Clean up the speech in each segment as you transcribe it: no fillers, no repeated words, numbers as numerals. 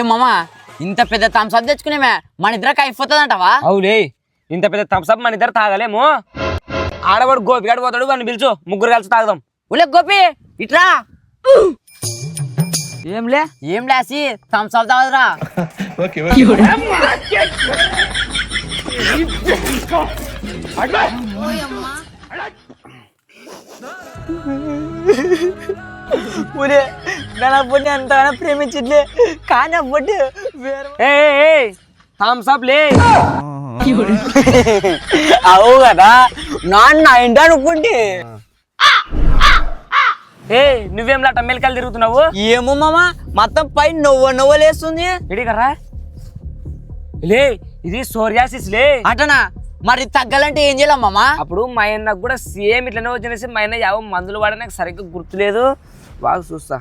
ఏం మామా ఇంత పెద్ద థమ్స్అప్ తెచ్చుకునేమే మన ఇద్దరికి అయిపోతుందంటవా? అవులే ఇంత పెద్ద థమ్స్అప్ మన ఇద్దరు తాగలేము. ఆడవాడు గోపిగాడు పోతాడు, వాడిని పిలుచు, ముగ్గురు కలిసి తాగుదాం. ఉలే గోపి ఇట్రా. ఏం లేసి థమ్స్అప్ తాగదురా. ఊరే నేను అప్పటి అంతగానో ప్రేమించట్లే కానీ అప్పటి థమ్స్అప్ లే. అవు కదా నాన్న ఇంటా అనుకుంటే నువ్వేం లాట మెలికలు తిరుగుతున్నావు? ఏమో మామా మొత్తం పై నవ్వలేస్తుంది. ఇడి కర్రా లే, ఇది సోరియాసిస్ లే. అటనా మరి తగ్గాలంటే ఏం చేయాలి మామా? అప్పుడు మా అన్నకు కూడా సేమ్ ఇట్లనే వచ్చినేసి మా అన్న యావ మందులు వాడే నాకు సరిగ్గా గుర్తులేదు. బాగా చూస్తా.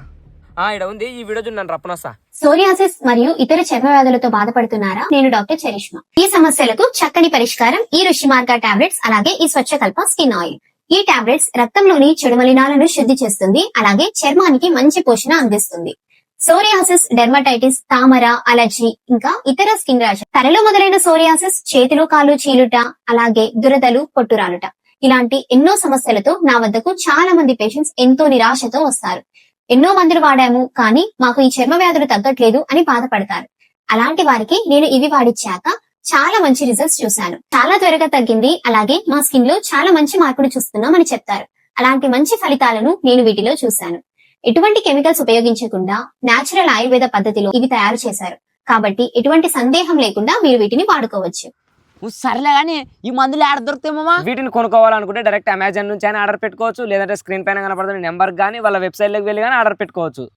ఇక్కడ ఉంది, ఈ వీడియో చూడండి రప్పనొస్తా. సోరియాసిస్ మరియు ఇతర చర్మ వ్యాధులతో బాధపడుతున్నారా? నేను డాక్టర్ చరిష్మా. ఈ సమస్యలకు చక్కని పరిష్కారం ఈ ఋషి మార్గా టాబ్లెట్స్, అలాగే ఈ స్వచ్ఛకల్ప స్కిన్ ఆయిల్. ఈ టాబ్లెట్స్ రక్తంలోని చెడు మలినాలను శుద్ధి చేస్తుంది, అలాగే చర్మానికి మంచి పోషణ అందిస్తుంది. సోరియాసిస్, డెర్మటైటిస్, తామర, అలర్జీ ఇంకా ఇతర స్కిన్ ర్యాష్, తలలో మొదలైన సోరియాసిస్, చేతులు కాళ్ళు చీలుట, అలాగే దురదలు, పొట్టురాలుట ఇలాంటి ఎన్నో సమస్యలతో నా వద్దకు చాలా మంది పేషెంట్స్ ఎంతో నిరాశతో వస్తారు. ఎన్నో మందులు వాడాము కానీ మాకు ఈ చర్మ వ్యాధులు తగ్గట్లేదు అని బాధపడతారు. అలాంటి వారికి నేను ఇవి వాడిచ్చాక చాలా మంచి రిజల్ట్స్ చూశాను. చాలా త్వరగా తగ్గింది, అలాగే మా స్కిన్ లో చాలా మంచి మార్పులు చూస్తున్నామని చెప్తారు. అలాంటి మంచి ఫలితాలను నేను వీటిలో చూశాను. ఎటువంటి కెమికల్స్ ఉపయోగించకుండా నేచురల్ ఆయుర్వేద పద్ధతిలో ఇవి తయారు చేశారు కాబట్టి ఎటువంటి సందేహం లేకుండా మీరు వీటిని వాడుకోవచ్చు. సరేలే గాని ఈ మందులు ఆడ దొరుకుతాయి మామా? వీటిని కొనుక్కోవాలనుకుంటే డైరెక్ట్ అమెజాన్ నుంచి అయినా ఆర్డర్ పెట్టుకోవచ్చు, లేదంటే స్క్రీన్ పైన కనపడుతున్న నెంబర్ కానీ వాళ్ళ వెబ్సైట్ లోకి వెళ్ళి కానీ ఆర్డర్ పెట్టుకోవచ్చు.